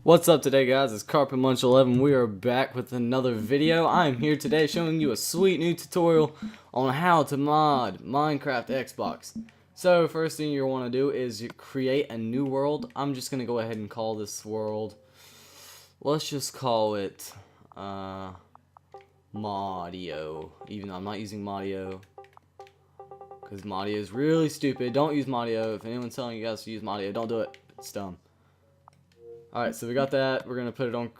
What's up today, guys? It's Carpet Munch 11. We are back with another video. I'm here today showing you a sweet new tutorial on how to mod Minecraft Xbox. So first thing you want to do is you create a new world. I'm just going to go ahead and call this world, let's just call it Modio, even though I'm not using Modio because Modio is really stupid. Don't use Modio. If anyone's telling you guys to use Modio, don't do it. It's dumb. Alright, so we got that. We're gonna put it on.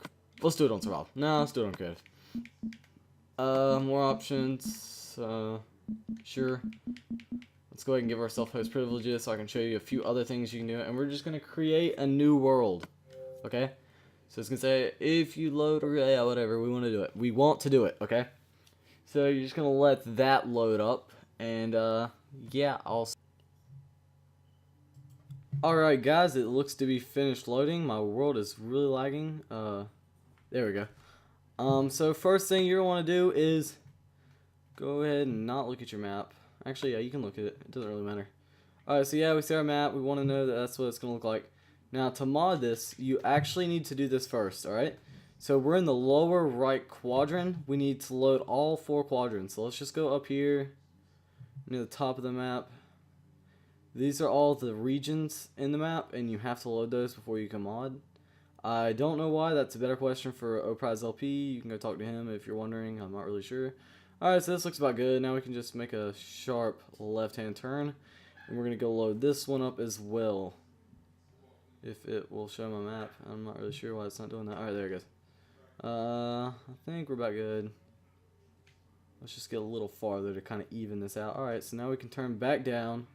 Let's do it on survival. No, let's do it on creative. More options. Sure. Let's go ahead and give ourselves host privileges so I can show you a few other things you can do. And we're just gonna create a new world. Okay? So it's gonna say if you load or yeah, whatever, we want to do it. We want to do it, okay? So you're just gonna let that load up. And yeah, Alright guys, it looks to be finished loading. My world is really lagging. There we go. So first thing you're want to do is go ahead and not look at your map. Actually, yeah, you can look at it. It doesn't really matter. Alright, so yeah, we see our map. We want to know that that's what it's going to look like. Now, to mod this, you actually need to do this first, alright? So we're in the lower right quadrant. We need to load all 4 quadrants. So let's just go up here near the top of the map. These are all the regions in the map, and you have to load those before you can mod. I don't know why. That's a better question for Oprise LP. You can go talk to him if you're wondering. I'm not really sure. Alright, so this looks about good. Now we can just make a sharp left-hand turn. And we're going to go load this one up as well. If it will show my map. I'm not really sure why it's not doing that. Alright, there it goes. I think we're about good. Let's just get a little farther to kind of even this out. Alright, so now we can turn back down.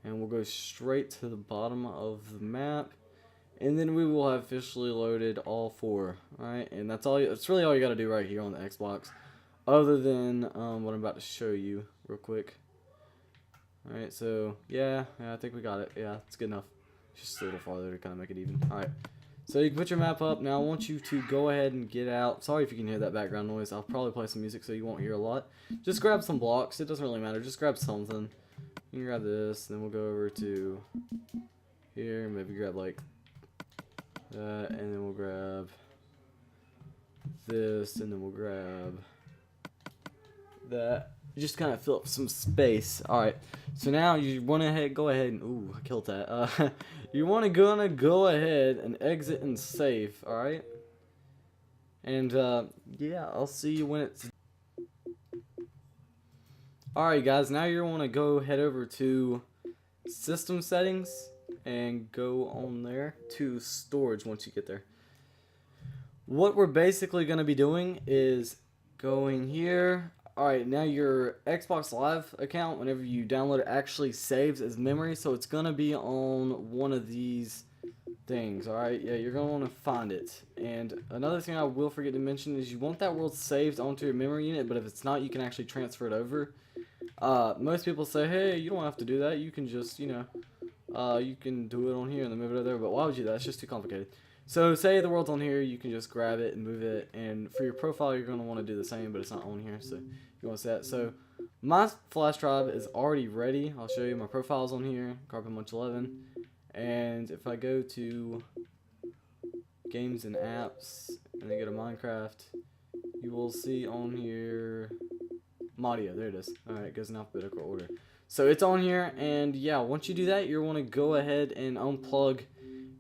And we'll go straight to the bottom of the map, and then we will have officially loaded all 4. Alright, and that's all. That's really all you got to do right here on the Xbox, other than what I'm about to show you real quick. Alright, so yeah, I think we got it. Yeah, it's good enough. Just a little farther to kind of make it even. Alright, so you can put your map up. Now I want you to go ahead and get out. Sorry if you can hear that background noise. I'll probably play some music so you won't hear a lot. Just grab some blocks. It doesn't really matter. Just grab something. You can grab this, then we'll go over to here, maybe grab like that, and then we'll grab this, and then we'll grab that. Just kind of fill up some space. Alright, so now you want to go ahead and, ooh, I killed that. You want to go ahead and exit and save, alright? And, yeah, I'll see you when it's Alright guys, now you want to go head over to system settings and go on there to storage once you get there. What we're basically going to be doing is going here. Alright, now your Xbox Live account, whenever you download it, actually saves as memory, so it's going to be on one of these things. Alright, yeah, you're going to want to find it. And another thing I will forget to mention is you want that world saved onto your memory unit, but if it's not, you can actually transfer it over. Most people say, hey, you don't have to do that. You can just, you can do it on here and then move it over there. But why would you do that? It's just too complicated. So say the world's on here, you can just grab it and move it. And for your profile, you're going to want to do the same, but it's not on here. So you want to set. So my flash drive is already ready. I'll show you my profiles on here, Carpet Munch 11. And if I go to games and apps and then go to Minecraft, you will see on here Modio, there it is. Alright, it goes in alphabetical order. So it's on here, and yeah, once you do that, you want to go ahead and unplug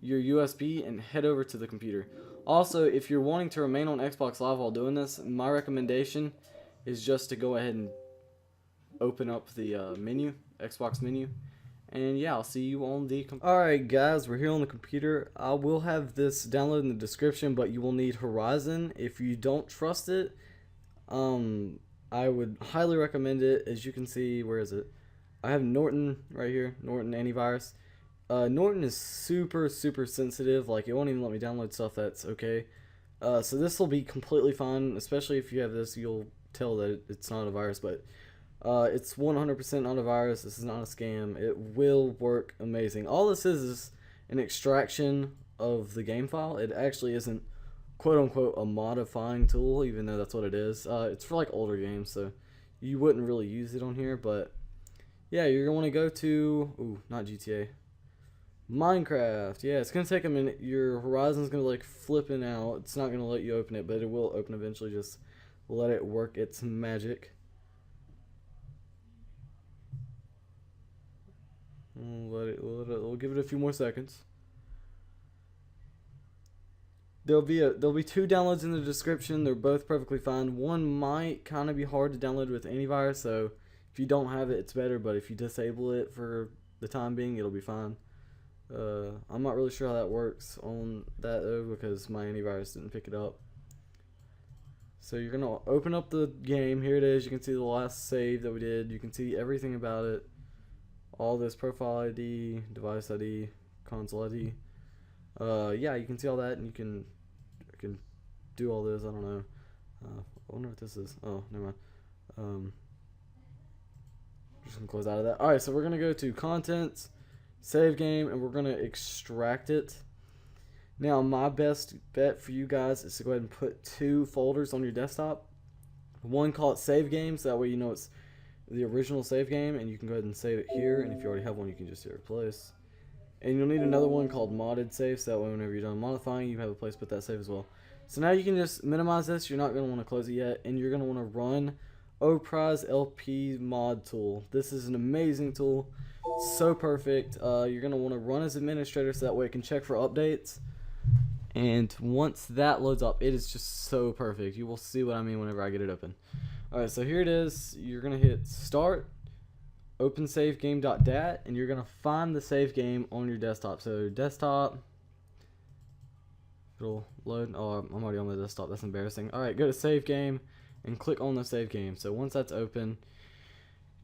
your USB and head over to the computer. Also, if you're wanting to remain on Xbox Live while doing this, my recommendation is just to go ahead and open up the menu, Xbox menu. And yeah, I'll see you on the computer. Alright guys, we're here on the computer. I will have this download in the description, but you will need Horizon. If you don't trust it, I would highly recommend it. As you can see, where is it? I have Norton right here, Norton antivirus. Norton is super sensitive. Like, it won't even let me download stuff that's okay. So this will be completely fine, especially if you have this. You'll tell that it's not a virus, but it's 100% not a virus. This is not a scam. It will work amazing. All this is an extraction of the game file. It actually isn't quote-unquote a modifying tool, even though that's what it is. It's for like older games, so you wouldn't really use it on here. But yeah, you're going to want to go to not GTA, Minecraft. Yeah, it's gonna take a minute. Your horizon's gonna like flipping out. It's not gonna let you open it, but it will open eventually. Just let it work its magic. We'll give it a few more seconds. There'll be two downloads in the description. They're both perfectly fine. One might kind of be hard to download with antivirus, so if you don't have it, it's better. But if you disable it for the time being, it'll be fine. I'm not really sure how that works on that though because my antivirus didn't pick it up. So you're gonna open up the game. Here it is. You can see the last save that we did. You can see everything about it. All this profile ID, device ID, console ID. Yeah, you can see all that, and you can do all this. I don't know. I wonder what this is. Oh, never mind. Just gonna close out of that. All right, so we're gonna go to contents, save game, and we're gonna extract it. Now, my best bet for you guys is to go ahead and put two folders on your desktop. One, call it save game, so that way you know it's the original save game, and you can go ahead and save it here. And if you already have one, you can just hit replace. And you'll need another one called modded save, so that way whenever you're done modifying, you have a place to put that save as well. So now you can just minimize this. You're not going to want to close it yet, and you're going to want to run Opraz LP mod tool. This is an amazing tool. It's so perfect. You're going to want to run as administrator, so that way it can check for updates. And once that loads up, it is just so perfect. You will see what I mean whenever I get it open. Alright, so here it is. You're going to hit start, open save game.dat, and you're going to find the save game on your desktop. So desktop, it'll load. Oh, I'm already on the desktop. That's embarrassing. Alright, go to save game and click on the save game. So once that's open,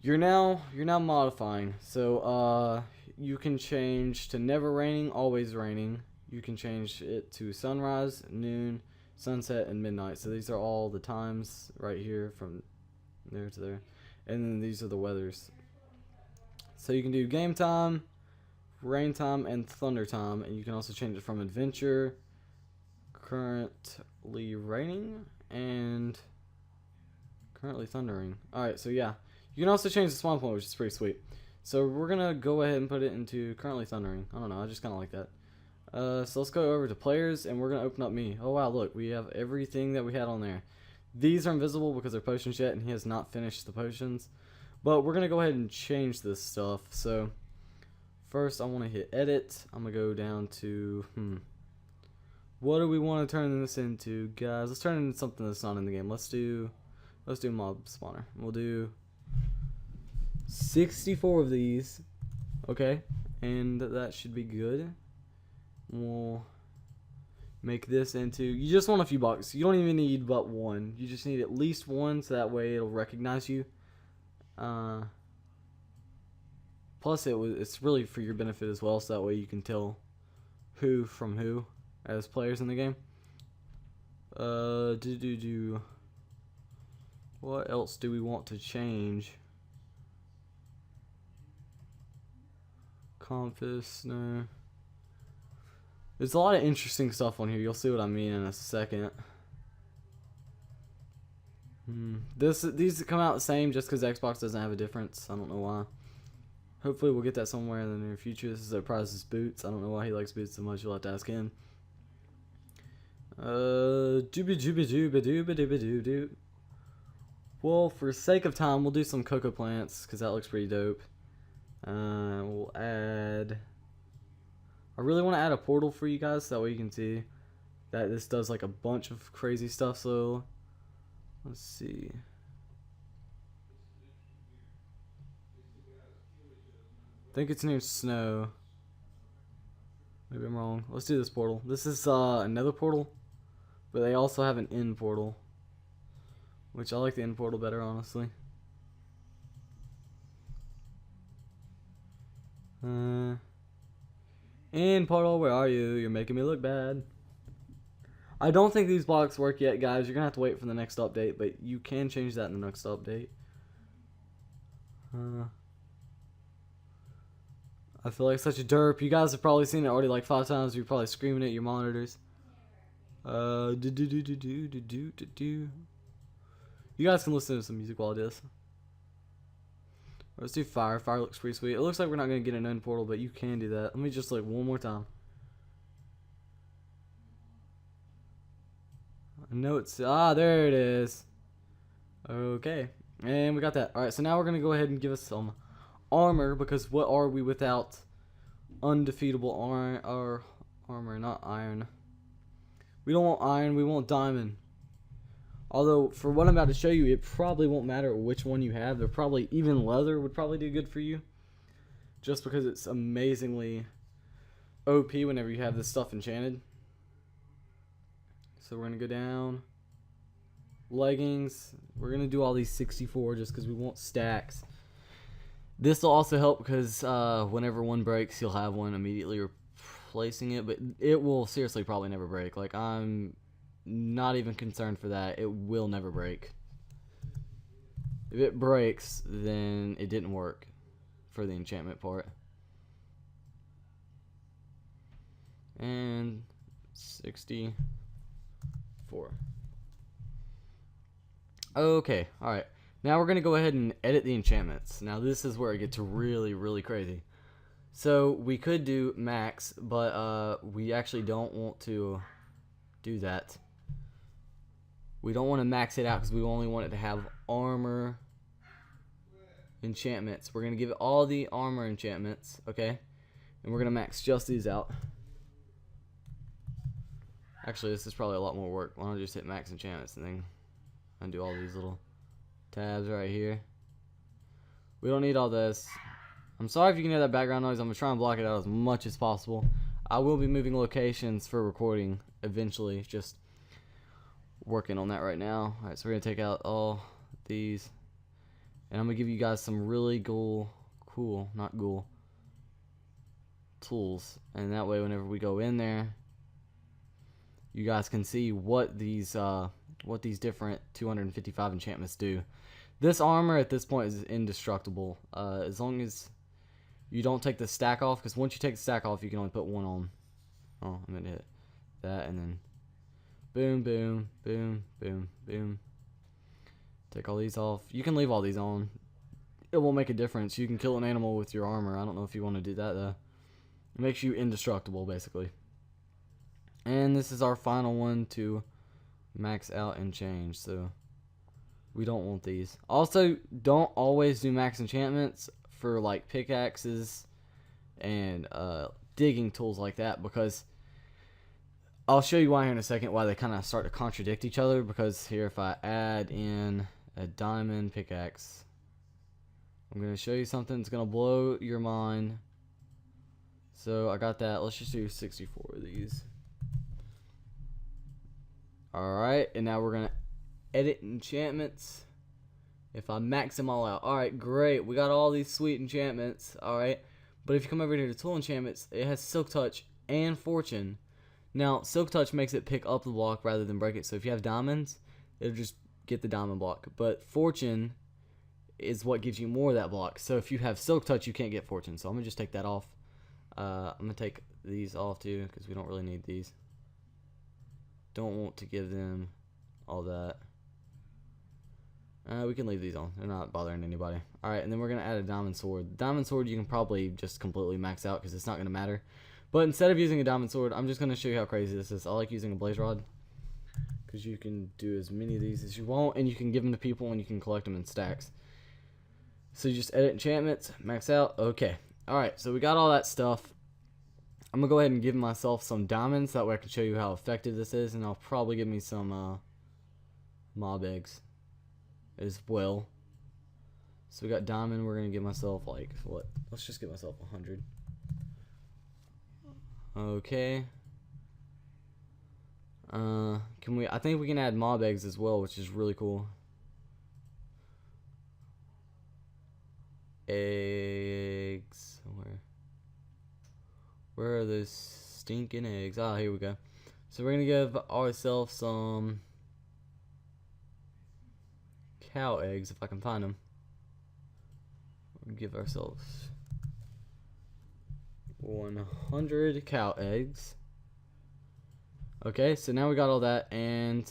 you're now modifying. So you can change to never raining, always raining. You can change it to sunrise, noon, sunset, and midnight. So these are all the times right here from there to there. And then these are the weathers. So you can do game time, rain time, and thunder time. And you can also change it from adventure, currently raining, and currently thundering. Alright, so yeah. You can also change the spawn point, which is pretty sweet. So we're going to go ahead and put it into currently thundering. I don't know, I just kind of like that. So let's go over to players, and we're going to open up me. Oh wow, look, we have everything that we had on there. These are invisible because they're potions yet, and he has not finished the potions. But we're going to go ahead and change this stuff. So first I want to hit edit. I'm going to go down to, what do we want to turn this into, guys? Let's turn it into something that's not in the game. Let's do mob spawner. We'll do 64 of these. Okay, and that should be good. We'll make this into, you just want a few blocks. You don't even need but one. You just need at least one, so that way it'll recognize you. Plus it's really for your benefit as well, so that way you can tell who from who as players in the game. What else do we want to change? Compass, no. There's a lot of interesting stuff on here. You'll see what I mean in a second. These come out the same just because Xbox doesn't have a difference. I don't know why. Hopefully we'll get that somewhere in the near future. This is Opraz's boots. I don't know why he likes boots so much. You'll have to ask him. Well, for sake of time, we'll do some cocoa plants because that looks pretty dope. We'll add. I really want to add a portal for you guys, so that way you can see that this does like a bunch of crazy stuff. So let's see. I think it's named Snow. Maybe I'm wrong. Let's do this portal. This is another portal, but they also have an end portal, which I like the end portal better, honestly. End portal, where are you? You're making me look bad. I don't think these blocks work yet, guys. You're gonna have to wait for the next update, but you can change that in the next update. I feel like such a derp. You guys have probably seen it already like 5 times. You're probably screaming at your monitors. You guys can listen to some music while I do this. Let's do fire. Fire looks pretty sweet. It looks like we're not going to get an end portal, but you can do that. Let me just look one more time. I know it's... Ah, there it is. Okay. And we got that. Alright, so now we're going to go ahead and give us some armor, because what are we without undefeatable iron, or armor, not iron. We don't want iron, we want diamond. Although, for what I'm about to show you, it probably won't matter which one you have. They're probably, even leather would probably do good for you. Just because it's amazingly OP whenever you have this stuff enchanted. So we're going to go down. Leggings. We're going to do all these 64 just because we want stacks. This will also help because whenever one breaks, you'll have one immediately replacing it. But it will seriously probably never break. Like, I'm not even concerned for that. It will never break. If it breaks, then it didn't work for the enchantment part. And 64. Okay, alright. Now we're going to go ahead and edit the enchantments. Now this is where it gets really, really crazy. So we could do max, but we actually don't want to do that. We don't want to max it out because we only want it to have armor enchantments. We're going to give it all the armor enchantments, okay? And we're going to max just these out. Actually, this is probably a lot more work. Why don't I just hit max enchantments and then undo all these little tabs right here. We don't need all this. I'm sorry if you can hear that background noise. I'm going to try and block it out as much as possible. I will be moving locations for recording eventually. Just working on that right now. Alright, so we're going to take out all these. And I'm going to give you guys some really cool tools. And that way whenever we go in there, you guys can see what these different 255 enchantments do. This armor at this point is indestructible. As long as you don't take the stack off, because once you take the stack off, you can only put one on. Oh, I'm going to hit that and then boom, boom, boom, boom, boom. Take all these off. You can leave all these on. It won't make a difference. You can kill an animal with your armor. I don't know if you want to do that, though. It makes you indestructible, basically. And this is our final one to max out and change. So we don't want these. Also, don't always do max enchantments for like pickaxes and digging tools like that, because I'll show you why here in a second, why they kind of start to contradict each other. Because here, if I add in a diamond pickaxe, I'm going to show you something that's going to blow your mind. So I got that. Let's just do 64 of these. Alright, and now we're going to edit enchantments. If I max them all out. Alright, great. We got all these sweet enchantments. Alright, but if you come over here to tool enchantments, it has Silk Touch and Fortune. Now, Silk Touch makes it pick up the block rather than break it. So if you have diamonds, it'll just get the diamond block. But Fortune is what gives you more of that block. So if you have Silk Touch, you can't get Fortune. So I'm going to just take that off. I'm going to take these off too, because we don't really need these. Don't want to give them all that. We can leave these on. They're not bothering anybody. Alright, and then we're going to add a diamond sword. Diamond sword you can probably just completely max out because it's not going to matter. But instead of using a diamond sword, I'm just going to show you how crazy this is. I like using a blaze rod, because you can do as many of these as you want, and you can give them to people, and you can collect them in stacks. So you just edit enchantments, max out. Okay. Alright, so we got all that stuff. I'm going to go ahead and give myself some diamonds. That way I can show you how effective this is, and I'll probably give me some mob eggs as well. So we got diamond. We're going to give myself, like, what? Let's just give myself 100. Okay. Can we? I think we can add mob eggs as well, which is really cool. Eggs. Where are those stinking eggs? Ah, here we go. So we're gonna give ourselves some cow eggs if I can find them. We'll give ourselves 100 cow eggs. Okay, so now we got all that, and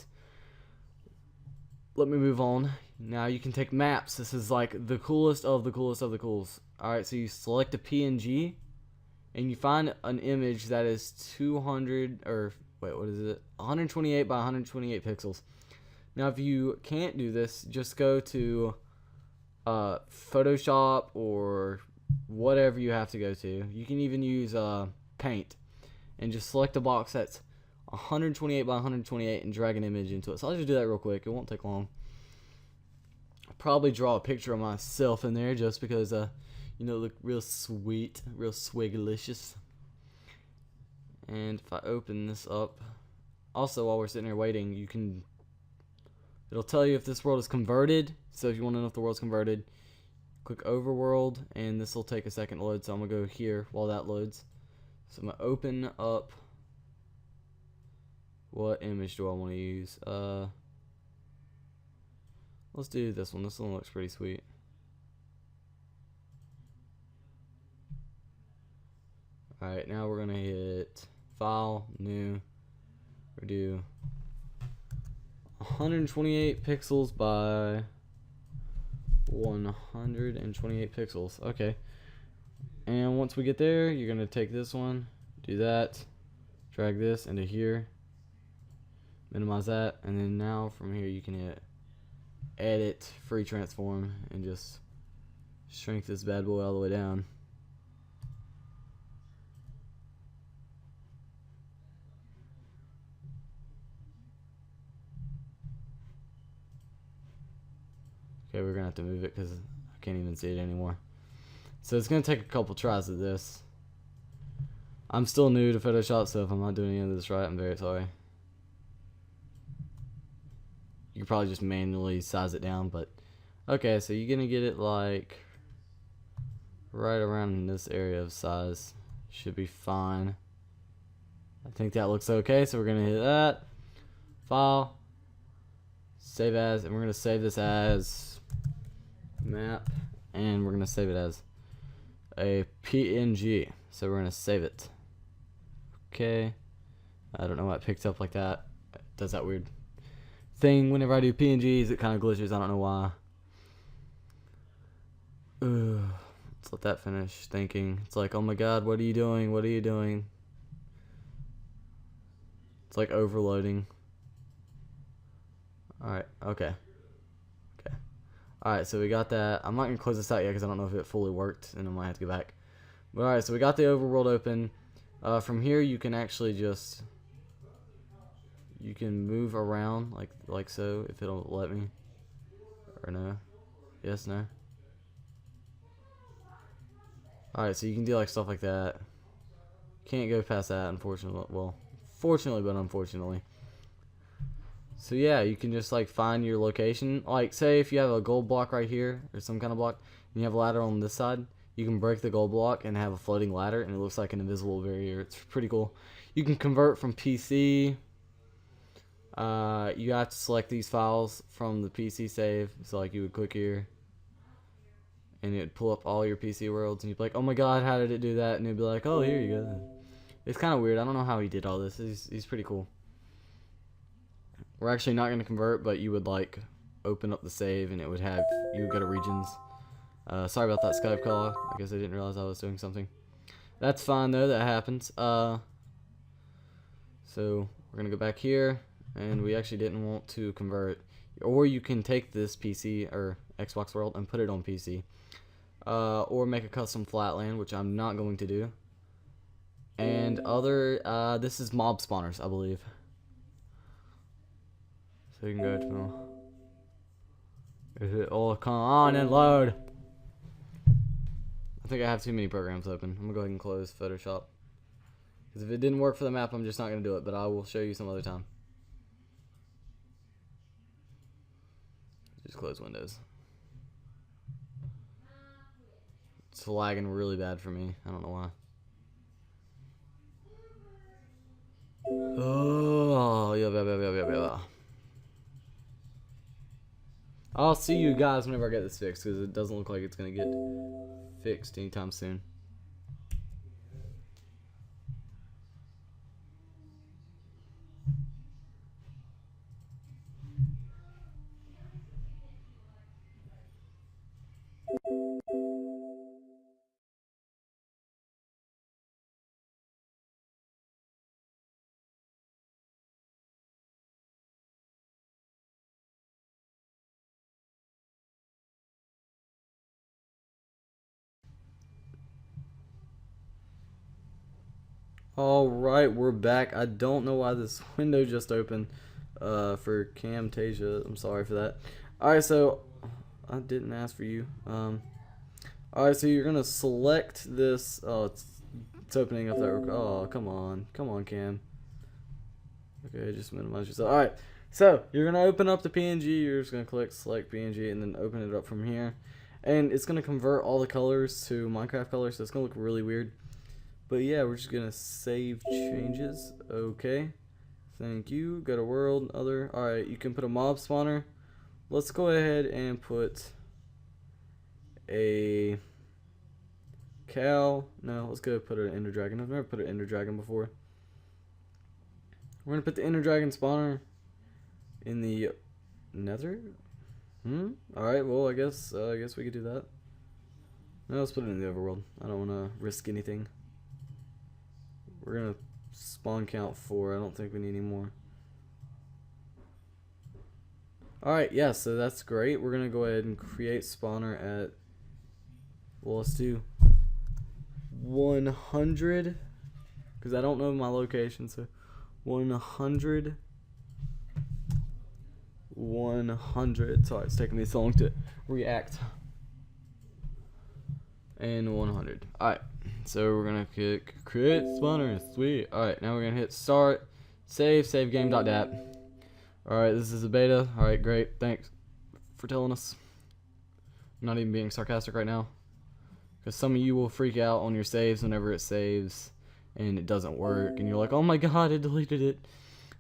let me move on. Now you can take maps. This is like the coolest of the coolest of the coolest. Alright, so you select a PNG and you find an image that is 200 or wait, what is it? 128 by 128 pixels. Now if you can't do this, just go to Photoshop or whatever you have to go to. You can even use Paint and just select a box that's 128 by 128 and drag an image into it. So I'll just do that real quick. It won't take long. I'll probably draw a picture of myself in there just because you know, look real sweet, real swigalicious. And if I open this up, also while we're sitting here waiting, you can, it'll tell you if this world is converted. So if you want to know if the world's converted, click Overworld, and this will take a second to load. So I'm gonna go here while that loads. So I'm gonna open up. What image do I want to use? Let's do this one. This one looks pretty sweet. Alright, now we're gonna hit File, New, we do 128 pixels by 128 pixels. Okay. And once we get there, you're gonna take this one, do that, drag this into here, minimize that, and then now from here you can hit Edit, Free Transform, and just shrink this bad boy all the way down. Okay, we're gonna have to move it because I can't even see it anymore. So it's gonna take a couple tries of this. I'm still new to Photoshop, so if I'm not doing any of this right, I'm very sorry. You can probably just manually size it down, but okay, so you're gonna get it like right around in this area of size. Should be fine. I think that looks okay, so we're gonna hit that. File, save as, and we're gonna save this as map, and we're gonna save it as a PNG. So we're gonna save it. Okay. I don't know why it picked up like that. It does that weird thing whenever I do PNGs. It kind of glitches. I don't know why. Let's let that finish thinking. It's like, oh my god, what are you doing? What are you doing? It's like overloading. Alright, okay. Okay. Alright, so we got that. I'm not going to close this out yet because I don't know if it fully worked, and I might have to go back. But alright, so we got the overworld open. From here, you can actually just... You can move around like so, if it'll let me. Or no. Yes, no. Alright, so you can do like stuff like that. Can't go past that, unfortunately. Well, fortunately, but unfortunately. So yeah, you can just like find your location. Like say if you have a gold block right here, or some kind of block, and you have a ladder on this side, you can break the gold block and have a floating ladder, and it looks like an invisible barrier. It's pretty cool. You can convert from PC. You have to select these files from the PC save. So like you would click here, and it would pull up all your PC worlds, and you'd be like, oh my god, how did it do that? And it'd be like, oh, here you go. It's kind of weird. I don't know how he did all this. He's pretty cool. We're actually not going to convert, but you would like open up the save, and it would have, you would go to regions. Sorry about that Skype call. I guess I didn't realize I was doing something. That's fine though, that happens. So we're going to go back here, and we actually didn't want to convert. Or you can take this PC or Xbox world and put it on PC. Or make a custom flatland, which I'm not going to do. And other, this is mob spawners, I believe. So you can go to, is it all come on and load? I think I have too many programs open. I'm gonna go ahead and close Photoshop. Because if it didn't work for the map, I'm just not gonna do it, but I will show you some other time. Just close Windows. It's lagging really bad for me. I don't know why. Oh, yeah. I'll see you guys whenever I get this fixed, because it doesn't look like it's going to get fixed anytime soon. Alright, we're back. I don't know why this window just opened for Camtasia. I'm sorry for that. Alright, so I didn't ask for you. Alright, so you're gonna select this. Oh, it's opening up that. Oh, come on. Come on, Cam. Okay, just minimize yourself. Alright, so you're gonna open up the PNG. You're just gonna click select PNG and then open it up from here. And it's gonna convert all the colors to Minecraft colors, so it's gonna look really weird. But yeah, we're just gonna save changes. Okay, thank you. Go to world, other. Alright, you can put a mob spawner. Let's go ahead and put a cow. No, let's go put an ender dragon. I've never put an ender dragon before. We're gonna put the ender dragon spawner in the nether. Alright, well I guess we could do that. No, let's put it in the overworld. I don't wanna risk anything. We're gonna spawn count 4. I don't think we need any more. Alright, yeah, so that's great. We're gonna go ahead and create spawner at, well, let's do 100, because I don't know my location, so 100. Sorry, it's taking me so long to react. And 100. Alright, so we're gonna click create spawner. Sweet. Alright, now we're gonna hit start, save game.dat. Alright, this is a beta. Alright, great. Thanks for telling us. I'm not even being sarcastic right now, because some of you will freak out on your saves whenever it saves and it doesn't work, and you're like, oh my god, it deleted it.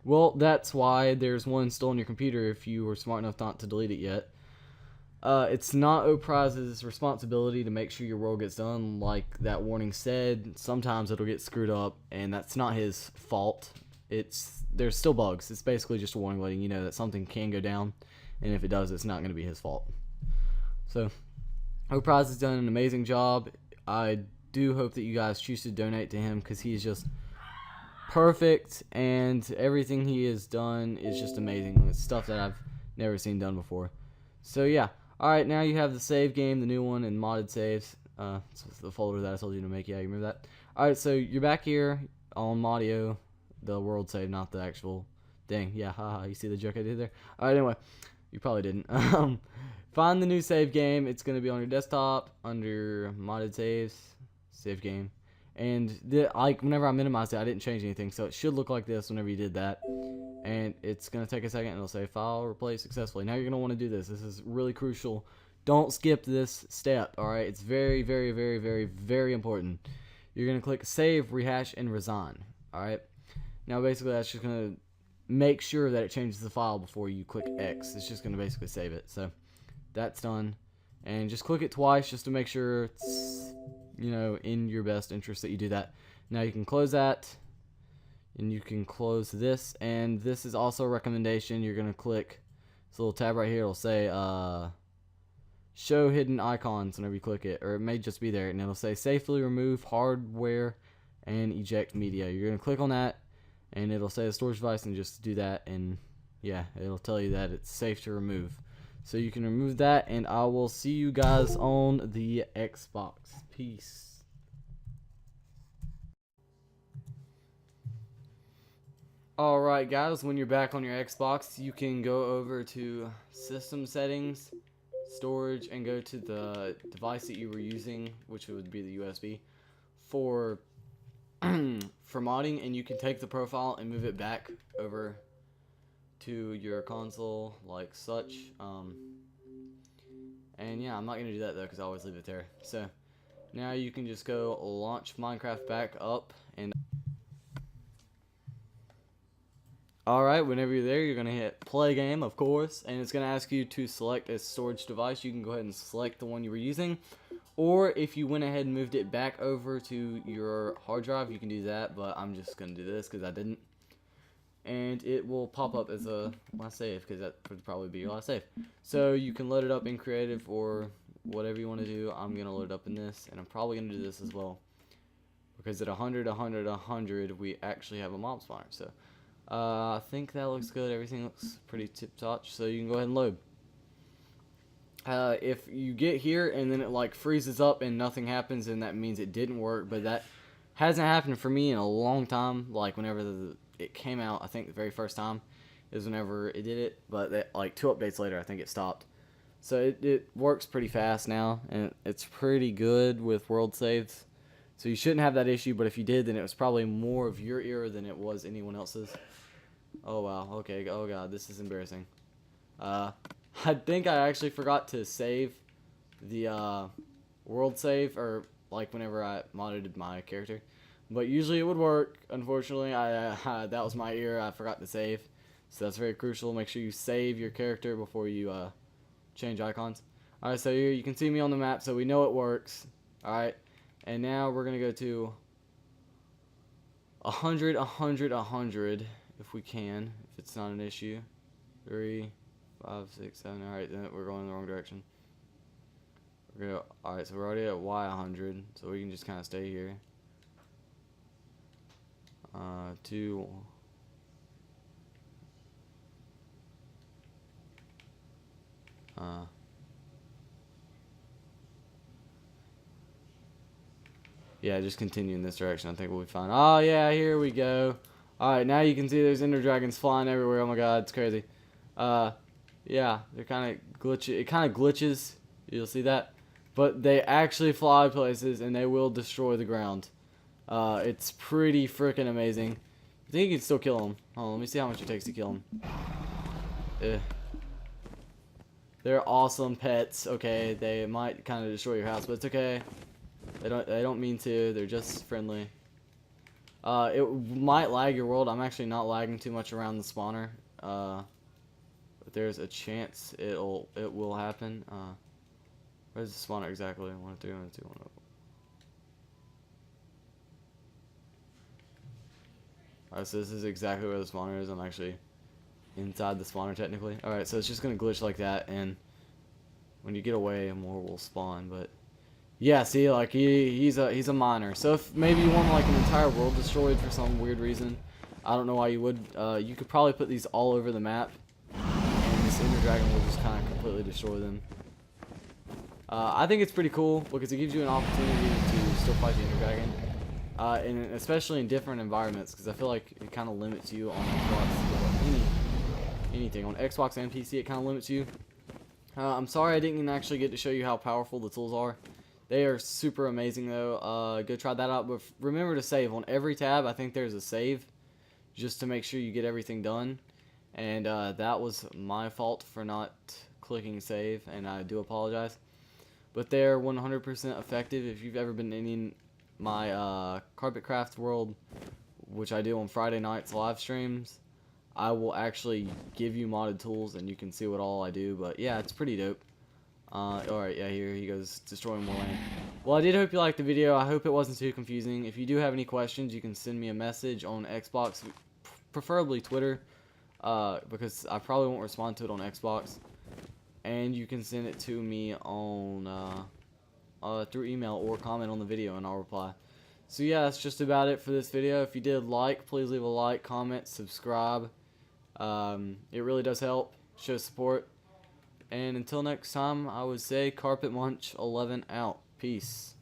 Well, that's why there's one still on your computer if you were smart enough not to delete it yet. It's not Oprize's responsibility to make sure your world gets done, like that warning said. Sometimes it'll get screwed up, and that's not his fault. There's still bugs. It's basically just a warning letting you know that something can go down, and if it does, it's not going to be his fault. So, Oprize has done an amazing job. I do hope that you guys choose to donate to him, because he's just perfect, and everything he has done is just amazing. It's stuff that I've never seen done before. So yeah. Alright, now you have the save game, the new one, and modded saves. It's the folder that I told you to make. Yeah, you remember that? Alright, so you're back here on Modio, the world save, not the actual thing. Yeah, haha, you see the joke I did there? Alright, anyway, you probably didn't. Find the new save game. It's going to be on your desktop, under modded saves, save game. And whenever I minimized it, I didn't change anything, so it should look like this whenever you did that. And it's going to take a second, and it'll say file replaced successfully. Now you're going to want to do this. This is really crucial. Don't skip this step, alright? It's very, very, very, very, very important. You're going to click save, rehash, and resign, alright? Now basically that's just going to make sure that it changes the file before you click X. It's just going to basically save it. So that's done. And just click it twice just to make sure it's, you know, in your best interest that you do that. Now you can close that, and you can close this, and this is also a recommendation. You're going to click this little tab right here. It'll say show hidden icons whenever you click it, or it may just be there, and it'll say safely remove hardware and eject media. You're going to click on that, and it'll say a storage device, and just do that, and yeah, it'll tell you that it's safe to remove. So you can remove that, and I will see you guys on the Xbox. Peace. Alright guys, when you're back on your Xbox, you can go over to System Settings, Storage, and go to the device that you were using, which would be the USB, for modding, and you can take the profile and move it back over to your console like such. And yeah, I'm not going to do that though, because I always leave it there. So now you can just go launch Minecraft back up, and alright, whenever you're there, you're going to hit play game, of course, and it's going to ask you to select a storage device. You can go ahead and select the one you were using, or if you went ahead and moved it back over to your hard drive, you can do that, but I'm just going to do this because I didn't. And it will pop up as a last save, because that would probably be your last save. So you can load it up in creative or whatever you want to do. I'm going to load it up in this, and I'm probably going to do this as well, because at 100, 100, 100, we actually have a mob spawner. So I think that looks good. Everything looks pretty tip-top, so you can go ahead and load. If you get here and then it like freezes up and nothing happens, then that means it didn't work, but that Hasn't happened for me in a long time. Like whenever it came out, I think the very first time is whenever it did it. But like 2 updates later, I think it stopped. So it works pretty fast now, and it's pretty good with world saves. So you shouldn't have that issue, but if you did, then it was probably more of your error than it was anyone else's. Oh wow, okay, oh god, this is embarrassing. I think I actually forgot to save the world save, or like whenever I modded my character. But usually it would work. Unfortunately, that was my error, I forgot to save. So that's very crucial. Make sure you save your character before you change icons. Alright, so here you can see me on the map, so we know it works. Alright, and now we're going to go to 100, 100, 100, if we can, if it's not an issue. 3, 5, 6, 7, alright, then we're going in the wrong direction. Alright, so we're already at Y100, so we can just kind of stay here. 2... yeah, just continue in this direction. I think we'll be fine. Oh, yeah, here we go. Alright, now you can see there's ender dragons flying everywhere. Oh my god, it's crazy. Yeah, they're kind of glitchy. It kind of glitches. You'll see that. But they actually fly places, and they will destroy the ground. It's pretty freaking amazing. I think you can still kill them. Hold on, let me see how much it takes to kill them. They're awesome pets. Okay, they might kind of destroy your house, but it's okay. They don't mean to. They're just friendly. It might lag your world. I'm actually not lagging too much around the spawner. But there's a chance it will happen. Where's the spawner exactly? 1, 3, 1, 2, 1. Alright, so this is exactly where the spawner is. I'm actually inside the spawner technically. Alright, so it's just gonna glitch like that, and when you get away, more will spawn. But yeah, see, like he's a miner. So if maybe you want like an entire world destroyed for some weird reason, I don't know why you would. You could probably put these all over the map, and this ender dragon will just kind of completely destroy them. I think it's pretty cool because it gives you an opportunity to still fight the ender dragon, and especially in different environments, because I feel like it kind of limits you on Xbox. Anything on Xbox and PC, it kind of limits you. I'm sorry I didn't actually get to show you how powerful the tools are. They are super amazing though. Go try that out. But remember to save on every tab. I think there's a save, just to make sure you get everything done. And that was my fault for not clicking save, and I do apologize. But they're 100% effective. If you've ever been in my Carpet Craft World, which I do on Friday nights live streams, I will actually give you modded tools, and you can see what all I do. But yeah, it's pretty dope. Alright, yeah, here he goes, destroying more land. Well, I did hope you liked the video. I hope it wasn't too confusing. If you do have any questions, you can send me a message on Xbox, preferably Twitter, because I probably won't respond to it on Xbox. And you can send it to me on through email or comment on the video, and I'll reply. So yeah, that's just about it for this video. If you did like, please leave a like, comment, subscribe. It really does help, show support. And until next time, I would say Carpet Munch 11 out. Peace.